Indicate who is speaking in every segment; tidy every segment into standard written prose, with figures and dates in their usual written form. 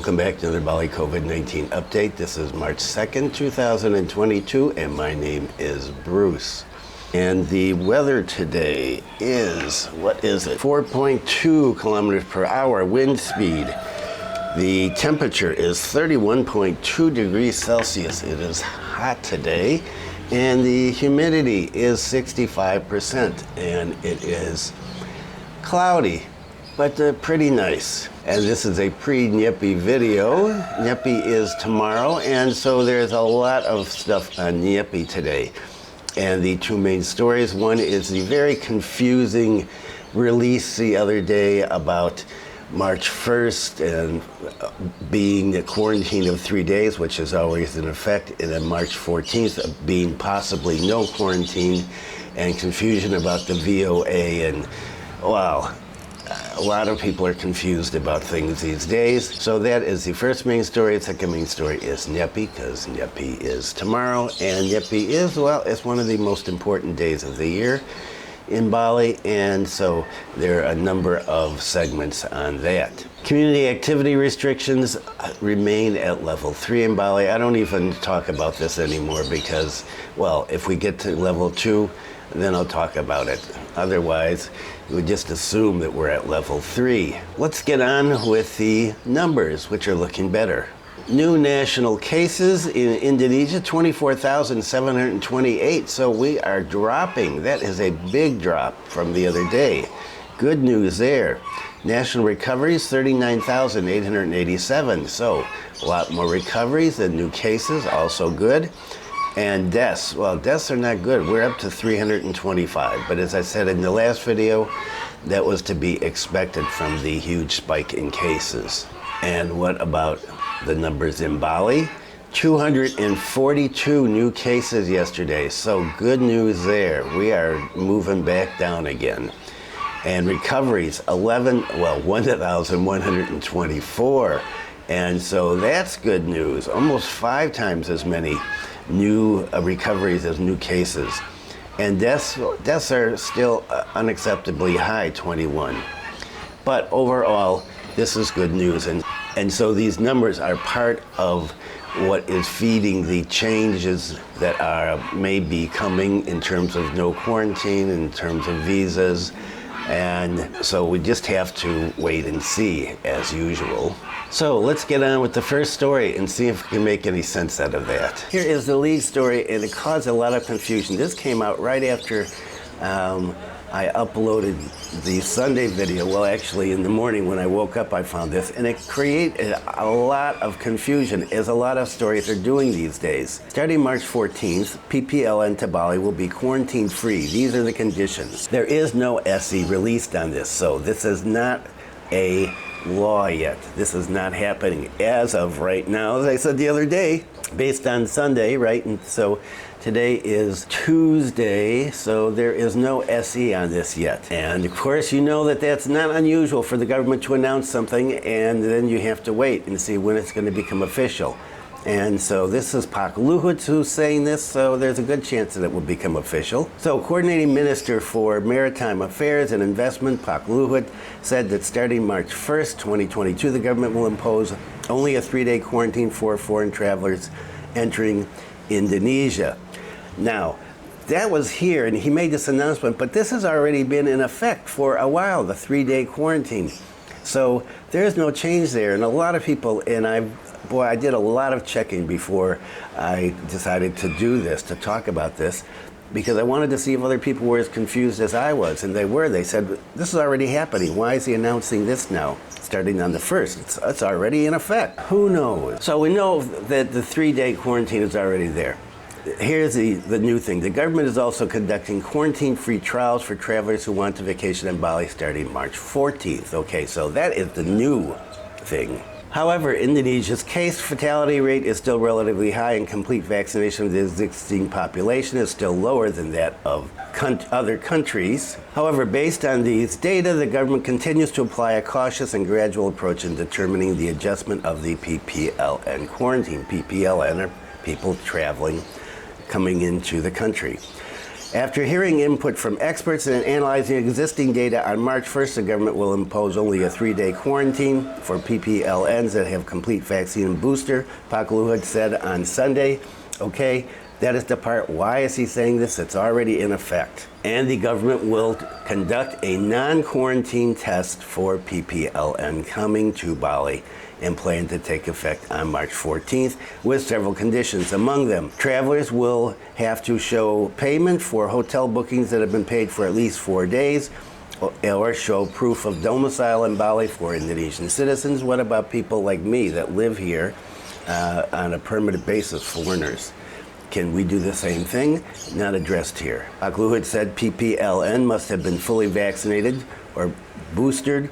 Speaker 1: Welcome back to the Bali COVID-19 update. This is March 2nd, 2022, and my name is Bruce. And the weather today is, 4.2 kilometers per hour wind speed. The temperature is 31.2 degrees Celsius. It is hot today, and the humidity is 65%, and it is cloudy, but pretty nice. And this is a pre-Nyepi video. Nyepi is tomorrow, and so there's a lot of stuff on Nyepi today. And the two main stories, one is the very confusing release the other day about March 1st and being the quarantine of 3 days, which is always in effect, and then March 14th being possibly no quarantine, and confusion about the VOA, and wow. A lot of people are confused about things these days. So that is the first main story. The second main story is Nyepi, because Nyepi is tomorrow. And Nyepi is, well, it's one of the most important days of the year in Bali. And so there are a number of segments on that. Community activity restrictions remain at level 3 in Bali. I don't even talk about this anymore because, well, if we get to level 2, then I'll talk about it. Otherwise, we would just assume that we're at level 3. Let's get on with the numbers, which are looking better. New national cases in Indonesia, 24,728. So we are dropping. That is a big drop from the other day. Good news there. National recoveries, 39,887. So a lot more recoveries than new cases, also good. And deaths, well, deaths are not good. We're up to 325. But as I said in the last video, that was to be expected from the huge spike in cases. And what about the numbers in Bali? 242 new cases yesterday. So good news there. We are moving back down again. And recoveries, 1,124. And so that's good news. Almost 5 times as many new recoveries as new cases. And deaths are still unacceptably high, 21. But overall, this is good news. And so these numbers are part of what is feeding the changes that may be coming in terms of no quarantine, in terms of visas. And so we just have to wait and see, as usual. So let's get on with the first story and see if we can make any sense out of that. Here is the lead story, and it caused a lot of confusion. This came out right after I uploaded the Sunday video. Well, actually, in the morning when I woke up, I found this, and it created a lot of confusion, as a lot of stories are doing these days. Starting March 14th, PPLN to Bali will be quarantine-free. These are the conditions. There is no SE released on this, so this is not a law yet. This is not happening as of right now, as I said the other day, based on Sunday, right? And so today is Tuesday, so there is no SE on this yet. And of course, you know that that's not unusual for the government to announce something, and then you have to wait and see when it's going to become official. And so this is Pak Luhut who's saying this, so there's a good chance that it will become official. So Coordinating Minister for Maritime Affairs and Investment, Pak Luhut, said that starting March 1st, 2022, the government will impose only a 3-day quarantine for foreign travelers entering Indonesia. Now, that was here, and he made this announcement, but this has already been in effect for a while, the 3-day quarantine. So there's no change there, and a lot of people, and I did a lot of checking before I decided to do this, to talk about this, because I wanted to see if other people were as confused as I was, and they were. They said, this is already happening. Why is he announcing this now, starting on the 1st? It's already in effect. Who knows? So we know that the 3-day quarantine is already there. Here's the new thing. The government is also conducting quarantine-free trials for travelers who want to vacation in Bali starting March 14th. Okay, so that is the new thing. However, Indonesia's case fatality rate is still relatively high, and complete vaccination of the existing population is still lower than that of other countries. However, based on these data, the government continues to apply a cautious and gradual approach in determining the adjustment of the PPLN quarantine. PPLN are people traveling, coming into the country. After hearing input from experts and analyzing existing data, on March 1st, the government will impose only a 3-day quarantine for PPLNs that have complete vaccine and booster, Pak Luhut said on Sunday. Okay, that is the part. Why is he saying this? It's already in effect. And the government will conduct a non-quarantine test for PPLN coming to Bali and plan to take effect on March 14th with several conditions. Among them, travelers will have to show payment for hotel bookings that have been paid for at least 4 days, or show proof of domicile in Bali for Indonesian citizens. What about people like me that live here on a permanent basis, foreigners? Can we do the same thing? Not addressed here. Pak Luhut said PPLN must have been fully vaccinated or boosted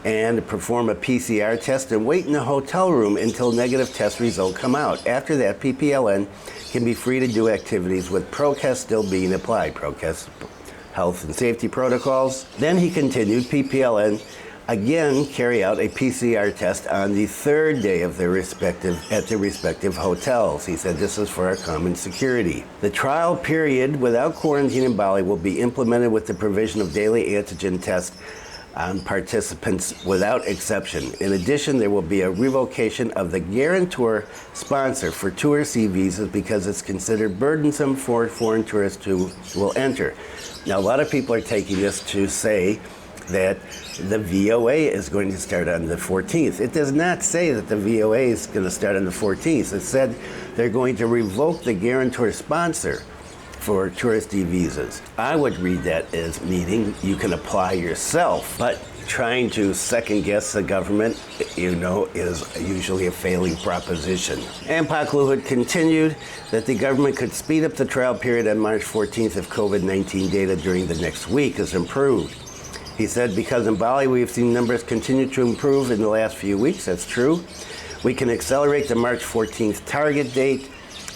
Speaker 1: and perform a PCR test and wait in a hotel room until negative test results come out. After that, PPLN can be free to do activities with ProCast still being applied. ProCast health and safety protocols. Then he continued, PPLN again carry out a PCR test on the 3rd day of their respective hotels. He said this is for our common security. The trial period without quarantine in Bali will be implemented with the provision of daily antigen tests on participants without exception. In addition, there will be a revocation of the guarantor sponsor for tour C visas because it's considered burdensome for foreign tourists who will enter. Now, a lot of people are taking this to say that the VOA is going to start on the 14th. It does not say that the VOA is going to start on the 14th. It said they're going to revoke the guarantor sponsor for touristy visas. I would read that as meaning you can apply yourself, but trying to second guess the government, is usually a failing proposition. And Pak Luhut continued that the government could speed up the trial period on March 14th if COVID-19 data during the next week is improved. He said, because in Bali we've seen numbers continue to improve in the last few weeks. That's true. We can accelerate the March 14th target date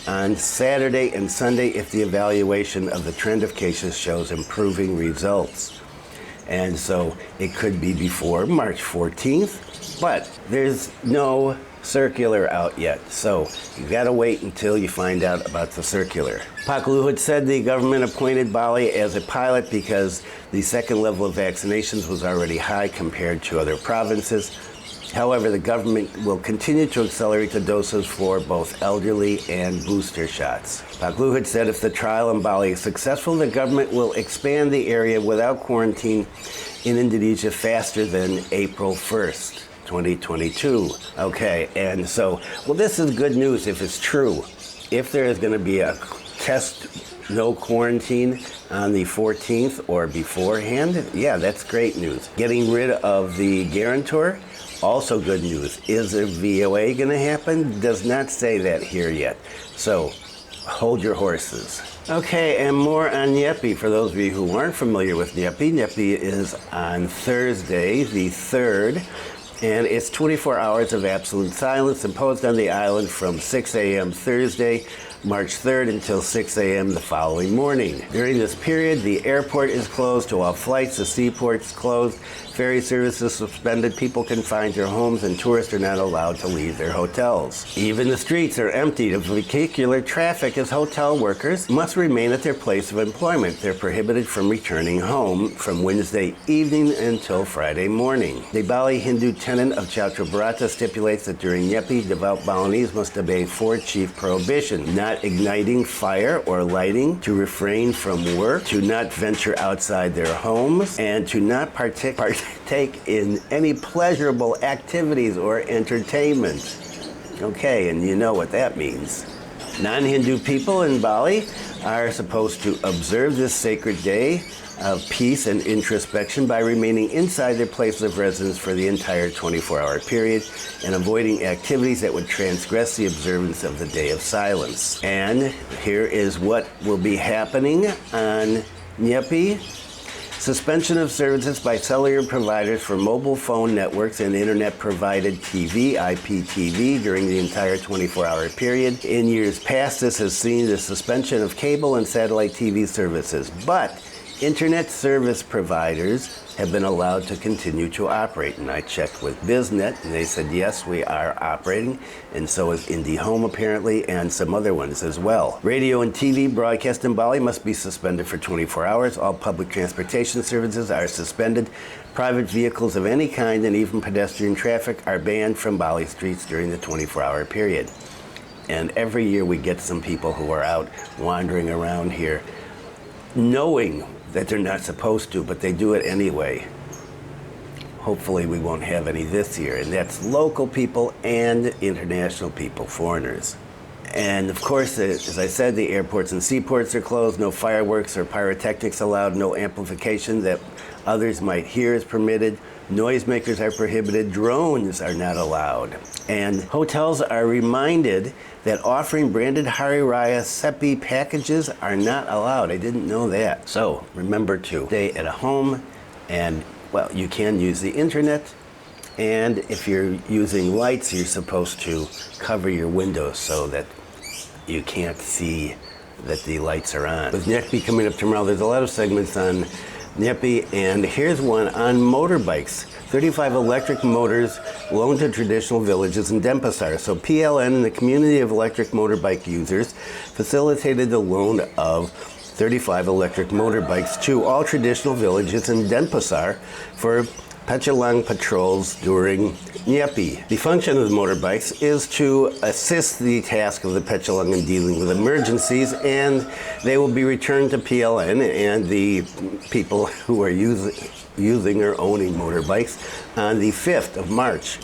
Speaker 1: on Saturday and Sunday if the evaluation of the trend of cases shows improving results. And so it could be before March 14th, but there's no circular out yet. So you gotta wait until you find out about the circular. Pak Luhut said the government appointed Bali as a pilot because the second level of vaccinations was already high compared to other provinces. However, the government will continue to accelerate the doses for both elderly and booster shots. Pak Luhut said if the trial in Bali is successful, the government will expand the area without quarantine in Indonesia faster than April 1st. 2022. Okay, and so, well, this is good news if it's true. If there is going to be a test, no quarantine on the 14th or beforehand, yeah, that's great news. Getting rid of the guarantor, also good news. Is a VOA going to happen? Does not say that here yet. So, hold your horses. Okay, and more on Nyepi. For those of you who aren't familiar with Nyepi, Nyepi is on Thursday, the 3rd. And it's 24 hours of absolute silence imposed on the island from 6 a.m. Thursday, March 3rd until 6 a.m. the following morning. During this period, the airport is closed to all flights, the seaport's closed, ferry services suspended, people confined to their homes, and tourists are not allowed to leave their hotels. Even the streets are emptied of vehicular traffic as hotel workers must remain at their place of employment. They're prohibited from returning home from Wednesday evening until Friday morning. The Bali Hindu tenet of Chaturbrata stipulates that during Nyepi, devout Balinese must obey 4 chief prohibitions: not igniting fire or lighting, to refrain from work, to not venture outside their homes, and to not partake in any pleasurable activities or entertainment. Okay, and you know what that means. Non-Hindu people in Bali are supposed to observe this sacred day of peace and introspection by remaining inside their place of residence for the entire 24-hour period and avoiding activities that would transgress the observance of the day of silence. And here is what will be happening on Nyepi. Suspension of services by cellular providers for mobile phone networks and internet-provided TV, IPTV, during the entire 24-hour period. In years past, this has seen the suspension of cable and satellite TV services. But Internet service providers have been allowed to continue to operate, and I checked with BizNet, and they said, yes, we are operating, and so is IndyHome apparently, and some other ones as well. Radio and TV broadcast in Bali must be suspended for 24 hours. All public transportation services are suspended. Private vehicles of any kind and even pedestrian traffic are banned from Bali streets during the 24-hour period. And every year we get some people who are out wandering around here knowing that they're not supposed to, but they do it anyway. Hopefully we won't have any this year, and that's local people and international people, foreigners. And of course, as I said, the airports and seaports are closed. No fireworks or pyrotechnics allowed. No amplification that others might hear is permitted. Noisemakers are prohibited. Drones are not allowed. And hotels are reminded that offering branded Hari Raya Sepi packages are not allowed. I didn't know that. So remember to stay at home, and well, you can use the internet. And if you're using lights, you're supposed to cover your windows so that you can't see that the lights are on. With Nyepi coming up tomorrow, there's a lot of segments on Nyepi, and here's one on motorbikes. 35 electric motors loaned to traditional villages in Denpasar. So PLN and the community of electric motorbike users facilitated the loan of 35 electric motorbikes to all traditional villages in Denpasar for Pecalang patrols during Nyepi. The function of the motorbikes is to assist the task of the Pecalang in dealing with emergencies, and they will be returned to PLN and the people who are using or owning motorbikes on the 5th of March.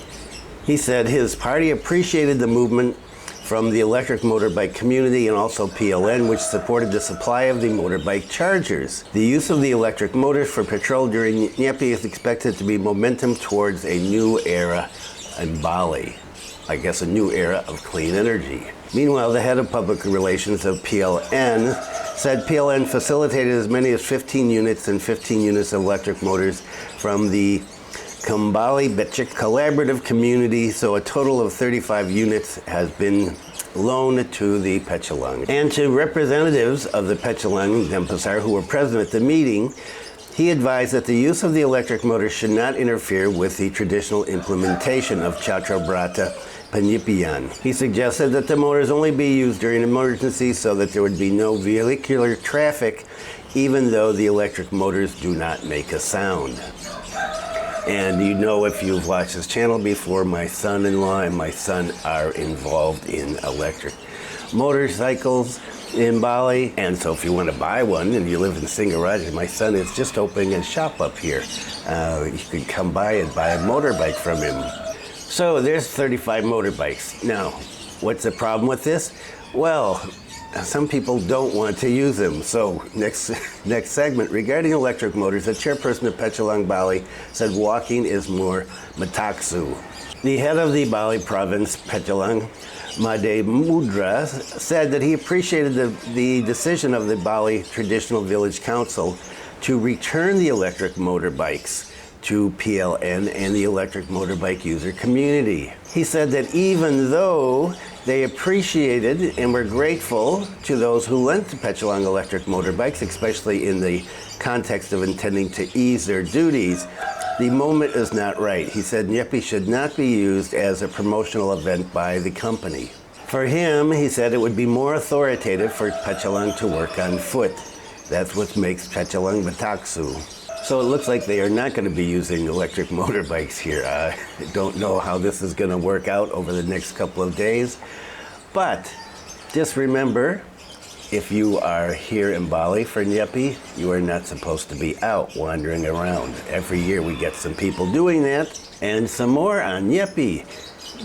Speaker 1: He said his party appreciated the movement from the electric motorbike community and also PLN, which supported the supply of the motorbike chargers. The use of the electric motors for patrol during Nyepi is expected to be momentum towards a new era in Bali. I guess a new era of clean energy. Meanwhile, the head of public relations of PLN said PLN facilitated as many as 15 units and 15 units of electric motors from the Kembali Becek collaborative community, so a total of 35 units has been loaned to the Pecalang. And to representatives of the Pecalang Denpasar who were present at the meeting, he advised that the use of the electric motor should not interfere with the traditional implementation of Chaturbrata Penyepian. He suggested that the motors only be used during emergencies so that there would be no vehicular traffic, even though the electric motors do not make a sound. And you know, if you've watched this channel before, my son-in-law and my son are involved in electric motorcycles in Bali. And so if you want to buy one and you live in Singaraja, my son is just opening a shop up here. You could come by and buy a motorbike from him. So there's 35 motorbikes. Now, what's the problem with this? Well, some people don't want to use them. So next segment, regarding electric motors, the chairperson of Pecalang Bali said walking is more Metaksu. The head of the Bali province, Pecalang, Made Mudra, said that he appreciated the decision of the Bali Traditional Village Council to return the electric motorbikes to PLN and the electric motorbike user community. He said that even though they appreciated and were grateful to those who lent the Pecalang electric motorbikes, especially in the context of intending to ease their duties, the moment is not right. He said Nyepi should not be used as a promotional event by the company. For him, he said it would be more authoritative for Pecalang to work on foot. That's what makes Pecalang Metaksu. So it looks like they are not going to be using electric motorbikes here. I don't know how this is going to work out over the next couple of days. But just remember, if you are here in Bali for Nyepi, you are not supposed to be out wandering around. Every year we get some people doing that. And some more on Nyepi.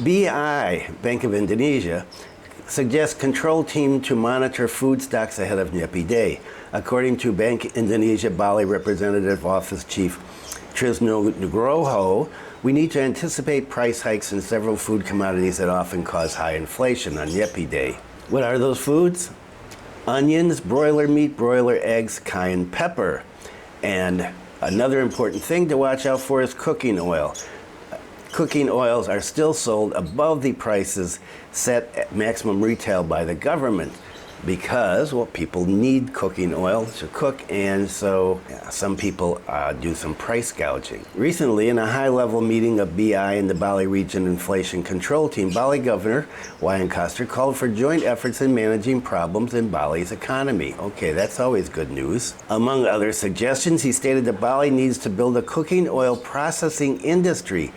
Speaker 1: BI, Bank of Indonesia, suggests control team to monitor food stocks ahead of Nyepi Day. According to Bank Indonesia Bali Representative Office Chief Trisno Nugroho, we need to anticipate price hikes in several food commodities that often cause high inflation on Nyepi Day. What are those foods? Onions, broiler meat, broiler eggs, cayenne pepper. And another important thing to watch out for is cooking oil. Cooking oils are still sold above the prices set at maximum retail by the government. because, well, people need cooking oil to cook, and so some people do some price gouging. Recently, in a high-level meeting of BI and the Bali Region Inflation Control Team, Bali Governor Wayan called for joint efforts in managing problems in Bali's economy. Okay, that's always good news. Among other suggestions, he stated that Bali needs to build a cooking oil processing industry,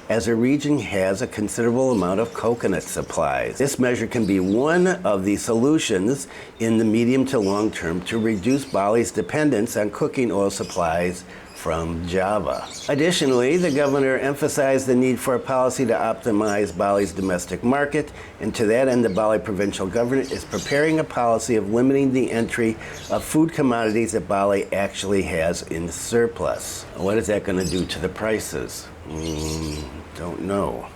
Speaker 1: as the region has a considerable amount of coconut supplies. This measure can be one of the solutions in the medium to long term to reduce Bali's dependence on cooking oil supplies from Java. Additionally, the governor emphasized the need for a policy to optimize Bali's domestic market, and to that end, the Bali provincial government is preparing a policy of limiting the entry of food commodities that Bali actually has in surplus. What is that going to do to the prices? Don't know.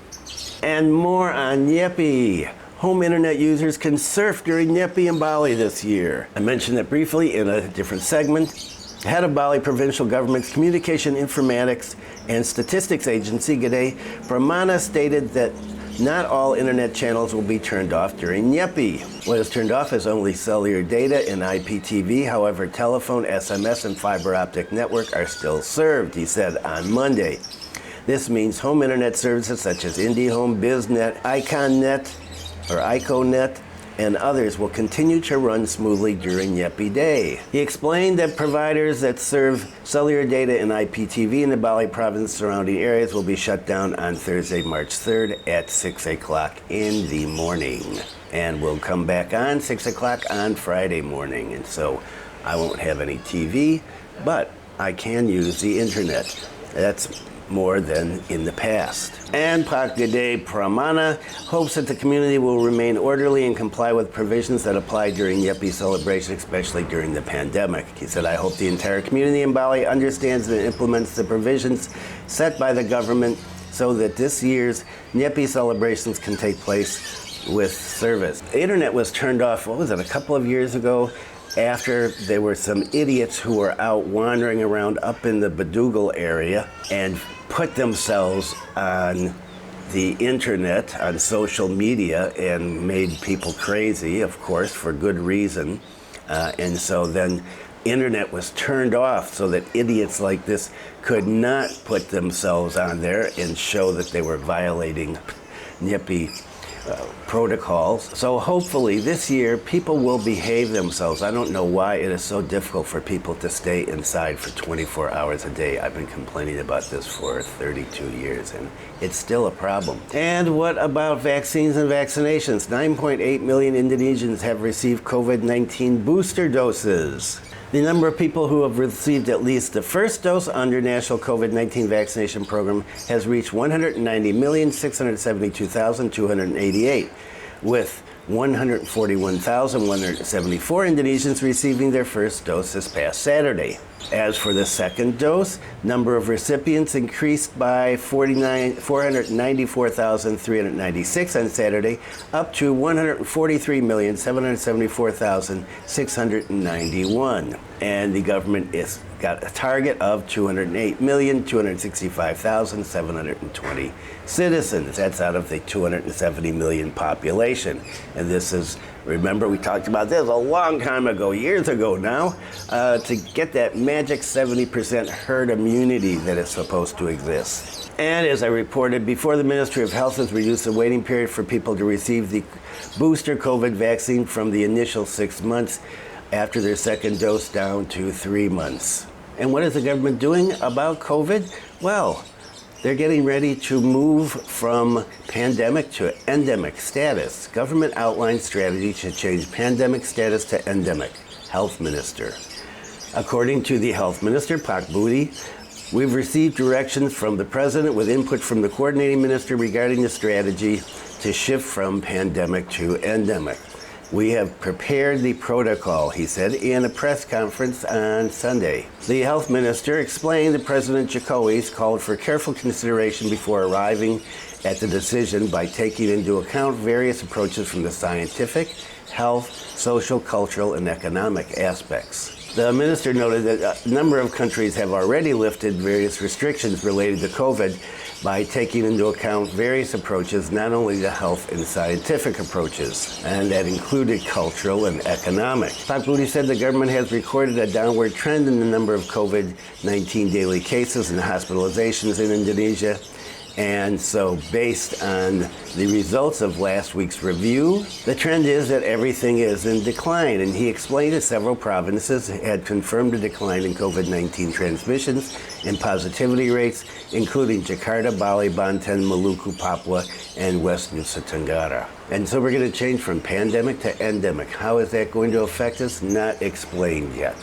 Speaker 1: And more on Nyepi. Home internet users can surf during Nyepi in Bali this year. I mentioned that briefly in a different segment. The head of Bali Provincial Government's Communication, Informatics, and Statistics Agency, Gede Pramana, stated that not all internet channels will be turned off during Nyepi. What is turned off is only cellular data and IPTV. However, telephone, SMS, and fiber optic network are still served, he said on Monday. This means home internet services such as IndiHome, BizNet, IconNet, and others will continue to run smoothly during Nyepi Day. He explained that providers that serve cellular data and IPTV in the Bali province and surrounding areas will be shut down on Thursday, March 3rd at 6 o'clock in the morning. And will come back on 6 o'clock on Friday morning. And so I won't have any TV, but I can use the internet. That's more than in the past. And Pak Gede Pramana hopes that the community will remain orderly and comply with provisions that apply during Nyepi celebration, especially during the pandemic. He said, I hope the entire community in Bali understands and implements the provisions set by the government so that this year's Nyepi celebrations can take place with service. The internet was turned off, what was it, a couple of years ago, after there were some idiots who were out wandering around up in the Badugal area and put themselves on the internet, on social media, and made people crazy, of course, for good reason. And so then internet was turned off so that idiots like this could not put themselves on there and show that they were violating Nyepi protocols. So hopefully this year people will behave themselves. I don't know why it is so difficult for people to stay inside for 24 hours a day. I've been complaining about this for 32 years and it's still a problem. And what about vaccines and vaccinations? 9.8 million Indonesians have received COVID-19 booster doses. The number of people who have received at least the first dose under National COVID-19 vaccination program has reached 190,672,288, with 141,174 Indonesians receiving their first dose this past Saturday. As for the second dose, number of recipients increased by 494,396 on Saturday, up to 143,774,691. And the government has got a target of 208,265,720 citizens. That's out of the 270 million population. And this is, remember, we talked about this a long time ago, years ago now, to get that magic 70% herd immunity that is supposed to exist. And as I reported before, the Ministry of Health has reduced the waiting period for people to receive the booster COVID vaccine from the initial 6 months after their second dose down to 3 months. And what is the government doing about COVID? Well, they're getting ready to move from pandemic to endemic status. Government outlined strategy to change pandemic status to endemic. Health Minister. According to the Health Minister, Pak Budi, we've received directions from the President with input from the Coordinating Minister regarding the strategy to shift from pandemic to endemic. We have prepared the protocol, he said in a press conference on Sunday. The health minister explained that President Jokowi's called for careful consideration before arriving at the decision by taking into account various approaches from the scientific, health, social, cultural, and economic aspects. The minister noted that a number of countries have already lifted various restrictions related to COVID by taking into account various approaches, not only to health and scientific approaches, and that included cultural and economic. Pak Luhut said the government has recorded a downward trend in the number of COVID-19 daily cases and hospitalizations in Indonesia. And so based on the results of last week's review, the trend is that everything is in decline. And he explained that several provinces had confirmed a decline in COVID-19 transmissions and positivity rates, including Jakarta, Bali, Banten, Maluku, Papua, and West Nusa Tenggara. And so we're going to change from pandemic to endemic. How is that going to affect us? Not explained yet.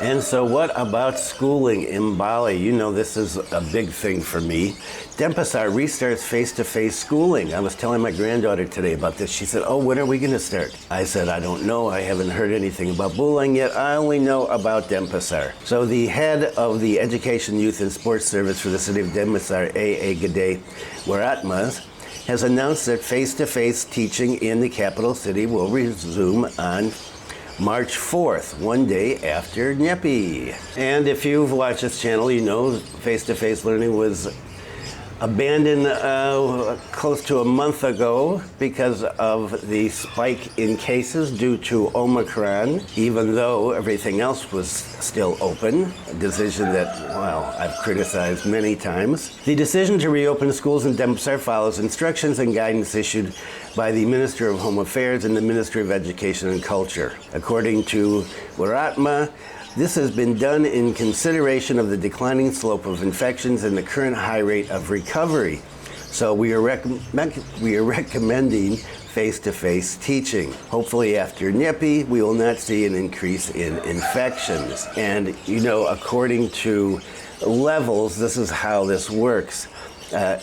Speaker 1: And so what about schooling in Bali? You know, this is a big thing for me. Denpasar restarts face-to-face schooling. I was telling my granddaughter today about this. She said, oh, when are we going to start? I said, I don't know. I haven't heard anything about Bulang yet. I only know about Denpasar. So the head of the Education, Youth and Sports Service for the city of Denpasar, A. Gede Waratma, has announced that face-to-face teaching in the capital city will resume on March 4th, one day after Nyepi. And if you've watched this channel, you know face-to-face learning was abandoned close to a month ago because of the spike in cases due to Omicron, even though everything else was still open, a decision that, well, I've criticized many times. The decision to reopen schools in Denpasar follows instructions and guidance issued by the Minister of Home Affairs and the Ministry of Education and Culture. According to Waratma, this has been done in consideration of the declining slope of infections and the current high rate of recovery. So we are recommending face-to-face teaching. Hopefully after Nyepi, we will not see an increase in infections. And you know, according to levels, this is how this works.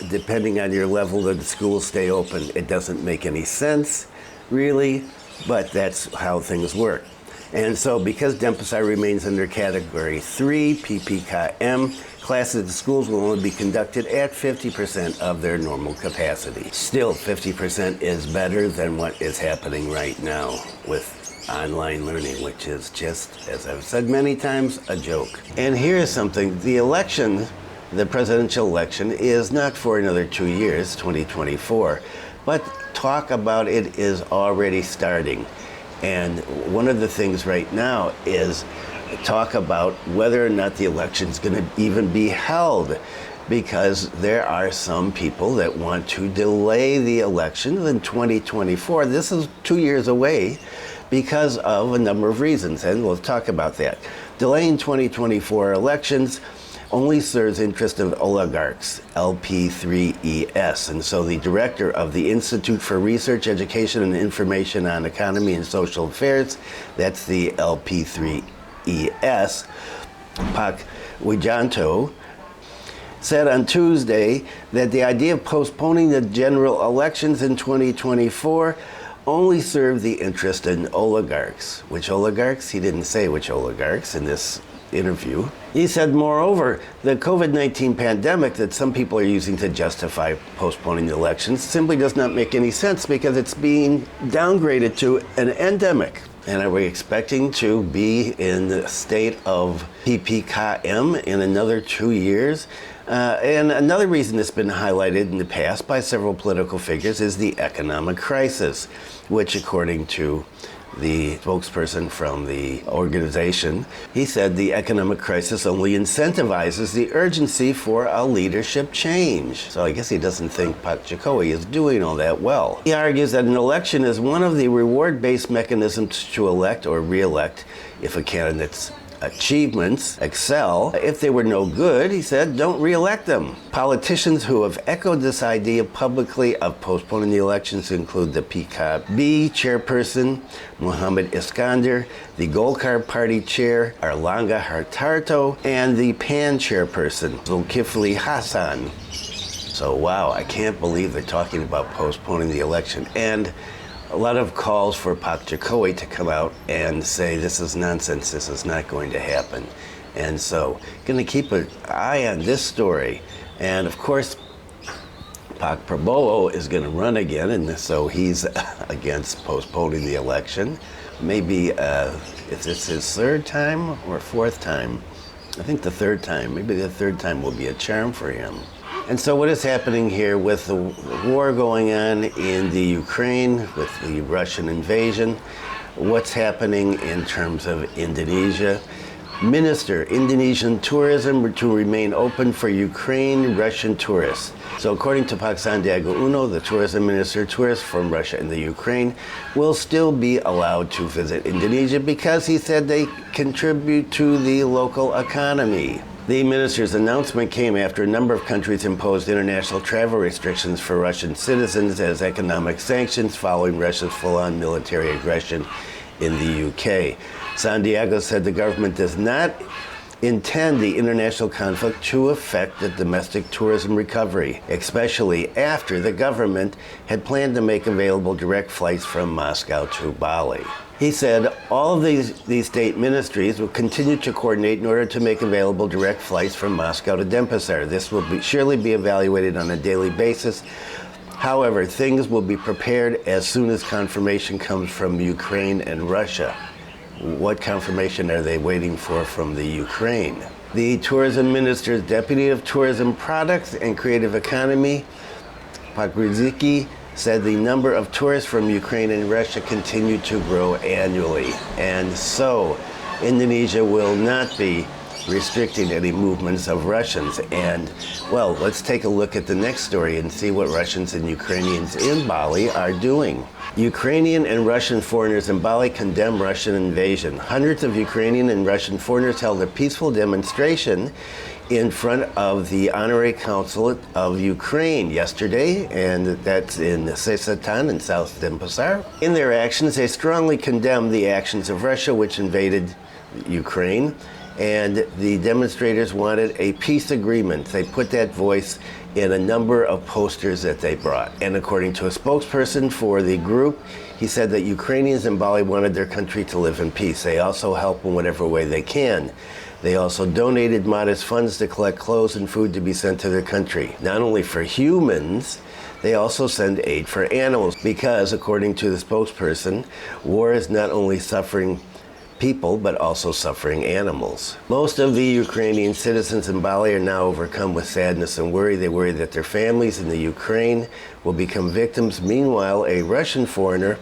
Speaker 1: Depending on your level, the schools stay open. It doesn't make any sense, really, but that's how things work. And so because Denpasar remains under Category 3, PPKM, classes at the schools will only be conducted at 50% of their normal capacity. Still, 50% is better than what is happening right now with online learning, which is just, as I've said many times, a joke. And here's something. The election, the presidential election, is not for another 2 years, 2024, but talk about it is already starting. And one of the things right now is talk about whether or not the election is going to even be held, because there are some people that want to delay the election in 2024. This is 2 years away because of a number of reasons, and we'll talk about that. Delaying 2024 elections only serves interest of oligarchs, LP3ES. And so the director of the Institute for Research, Education, and Information on Economy and Social Affairs, that's the LP3ES, Pak Wijanto, said on Tuesday that the idea of postponing the general elections in 2024 only served the interest in oligarchs. Which oligarchs? He didn't say which oligarchs in this interview. He said, moreover, the COVID-19 pandemic that some people are using to justify postponing the elections simply does not make any sense because it's being downgraded to an endemic. And are we expecting to be in the state of PPKM in another 2 years? And another reason that's been highlighted in the past by several political figures is the economic crisis, which, according to the spokesperson from the organization, he said the economic crisis only incentivizes the urgency for a leadership change. So I guess he doesn't think Pak Jokowi is doing all that well. He argues that an election is one of the reward-based mechanisms to elect or re-elect if a candidate's achievements excel. If they were no good, he said, don't re-elect them. Politicians who have echoed this idea publicly of postponing the elections include the PKB chairperson, Muhammad Iskandar, the Golkar Party chair, Erlangga Hartarto, and the PAN chairperson, Zulkifli Hasan. So wow, I can't believe they're talking about postponing the election. And a lot of calls for Pak Jokowi to come out and say this is nonsense, this is not going to happen. And so, going to keep an eye on this story. And of course, Pak Prabowo is going to run again, and so he's against postponing the election. maybe, if this his third time or fourth time, I think the third time, maybe the third time will be a charm for him. And so what is happening here with the war going on in the Ukraine, with the Russian invasion, what's happening in terms of Indonesia? Minister, Indonesian tourism to remain open for Ukraine Russian tourists. So according to Pak Sandiaga Uno, the tourism minister, tourists from Russia and the Ukraine will still be allowed to visit Indonesia because he said they contribute to the local economy. The minister's announcement came after a number of countries imposed international travel restrictions for Russian citizens as economic sanctions following Russia's full-on military aggression in the UK. Santiago said the government does not intend the international conflict to affect the domestic tourism recovery, especially after the government had planned to make available direct flights from Moscow to Bali. He said all of these state ministries will continue to coordinate in order to make available direct flights from Moscow to Denpasar. This will surely be evaluated on a daily basis. However, things will be prepared as soon as confirmation comes from Ukraine and Russia. What confirmation are they waiting for from the Ukraine? The tourism minister's deputy of tourism products and creative economy, Pak said the number of tourists from Ukraine and Russia continue to grow annually. And so Indonesia will not be restricting any movements of Russians. And, well, let's take a look at the next story and see what Russians and Ukrainians in Bali are doing. Ukrainian and Russian foreigners in Bali condemn Russian invasion. Hundreds of Ukrainian and Russian foreigners held a peaceful demonstration in front of the Honorary Consulate of Ukraine yesterday, and that's in Sesatan in South Denpasar. In their actions, they strongly condemned the actions of Russia, which invaded Ukraine, and the demonstrators wanted a peace agreement. They put that voice in a number of posters that they brought. And according to a spokesperson for the group, he said that Ukrainians in Bali wanted their country to live in peace. They also help in whatever way they can. They also donated modest funds to collect clothes and food to be sent to their country. Not only for humans, they also send aid for animals because, according to the spokesperson, war is not only suffering people, but also suffering animals. Most of the Ukrainian citizens in Bali are now overcome with sadness and worry. They worry that their families in the Ukraine will become victims. Meanwhile, a Russian foreigner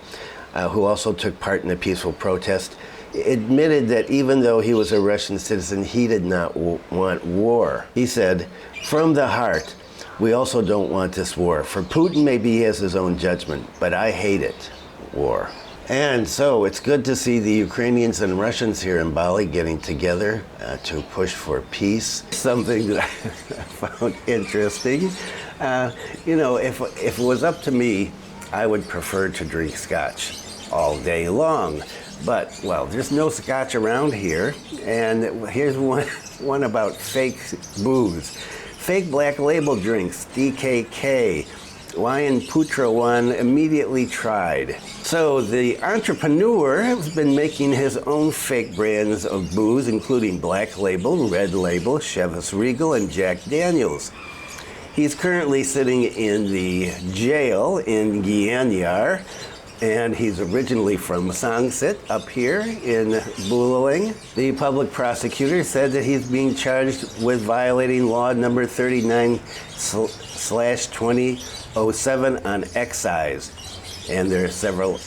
Speaker 1: who also took part in a peaceful protest admitted that even though he was a Russian citizen, he did not want war. He said, "From the heart, we also don't want this war. For Putin, maybe he has his own judgment, but I hate it, war." And so it's good to see the Ukrainians and Russians here in Bali getting together to push for peace. Something that I found interesting. If it was up to me, I would prefer to drink scotch all day long. But, well, there's no scotch around here. And here's one about fake booze. Fake black label drinks, DKK. Wayan Putrawan immediately tried. So the entrepreneur has been making his own fake brands of booze, including Black Label, Red Label, Chivas Regal, and Jack Daniels. He's currently sitting in the jail in Gianyar, and he's originally from Sangsit up here in Bulaling. The public prosecutor said that he's being charged with violating law number 39/2007 on excise. And there are several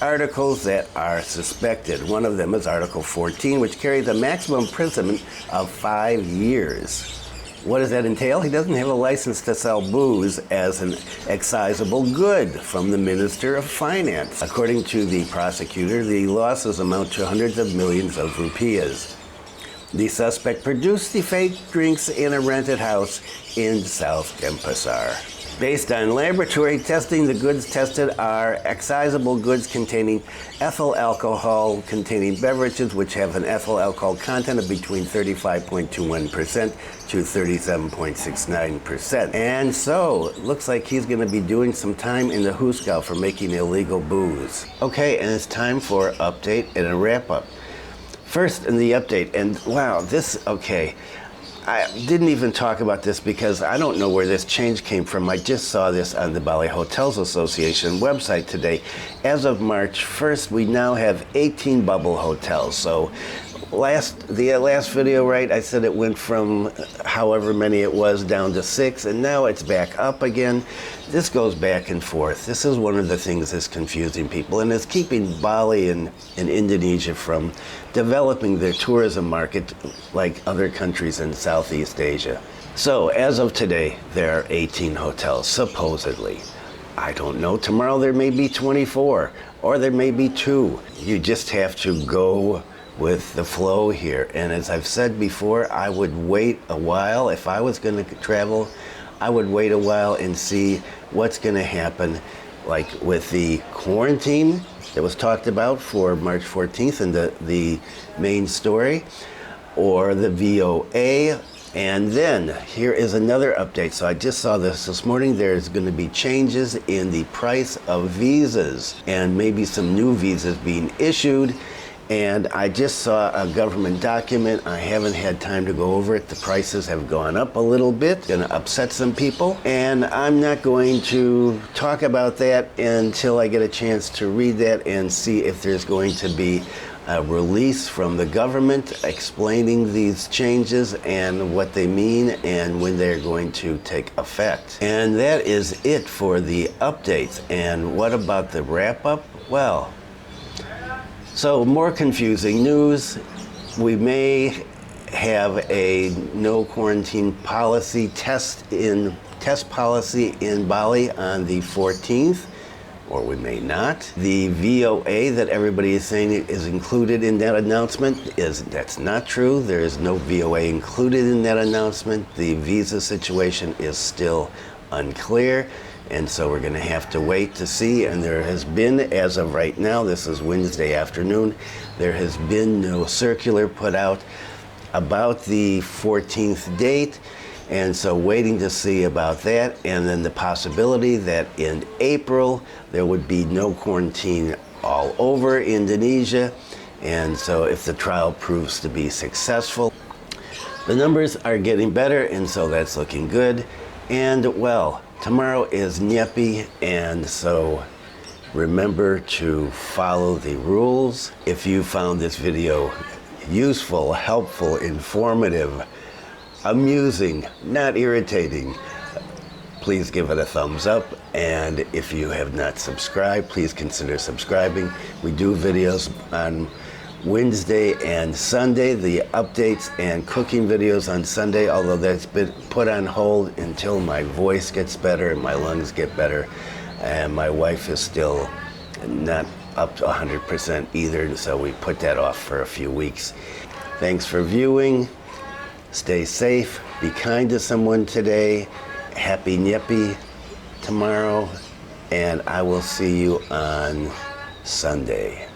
Speaker 1: articles that are suspected. One of them is Article 14, which carries a maximum imprisonment of 5 years. What does that entail? He doesn't have a license to sell booze as an excisable good from the Minister of Finance. According to the prosecutor, the losses amount to hundreds of millions of rupees. The suspect produced the fake drinks in a rented house in South Denpasar. Based on laboratory testing, the goods tested are excisable goods containing ethyl alcohol containing beverages which have an ethyl alcohol content of between 35.21% to 37.69%. And so, it looks like he's going to be doing some time in the Huskau for making illegal booze. Okay, and it's time for an update and a wrap-up. First, in the update, and wow, I didn't even talk about this because I don't know where this change came from. I just saw this on the Bali Hotels Association website today. As of March 1st, we now have 18 bubble hotels. So the last video, right, I said it went from however many it was down to 6, and now it's back up again. This goes back and forth. This is one of the things that's confusing people, and it's keeping Bali and Indonesia from developing their tourism market like other countries in Southeast Asia. So as of today, there are 18 hotels, supposedly. I don't know. Tomorrow there may be 24, or there may be 2. You just have to go with the flow here. And as I've said before, I would wait a while. If I was going to travel, I would wait a while and see what's going to happen, like with the quarantine that was talked about for March 14th in the main story, or the VOA. And then here is another update. So I just saw this morning. There's going to be changes in the price of visas and maybe some new visas being issued. And I just saw a government document. I haven't had time to go over it. The prices have gone up a little bit. It's going to upset some people. And I'm not going to talk about that until I get a chance to read that and see if there's going to be a release from the government explaining these changes and what they mean and when they're going to take effect. And that is it for the updates. And what about the wrap-up? Well, so more confusing news. We may have a no quarantine policy test policy in Bali on the 14th, or we may not. The VOA that everybody is saying is included in that announcement that's not true. There is no VOA included in that announcement. The visa situation is still unclear. And so we're going to have to wait to see. And there has been, as of right now, this is Wednesday afternoon, there has been no circular put out about the 14th date. And so waiting to see about that. And then the possibility that in April, there would be no quarantine all over Indonesia. And so if the trial proves to be successful, the numbers are getting better. And so that's looking good. And well, tomorrow is Nyepi, and so remember to follow the rules. If you found this video useful, helpful, informative, amusing, not irritating, please give it a thumbs up. And if you have not subscribed, please consider subscribing. We do videos on Wednesday and Sunday, the updates and cooking videos on Sunday, although that's been put on hold until my voice gets better and my lungs get better. And my wife is still not up to 100% either, so we put that off for a few weeks. Thanks for viewing. Stay safe. Be kind to someone today. Happy Nyepi tomorrow. And I will see you on Sunday.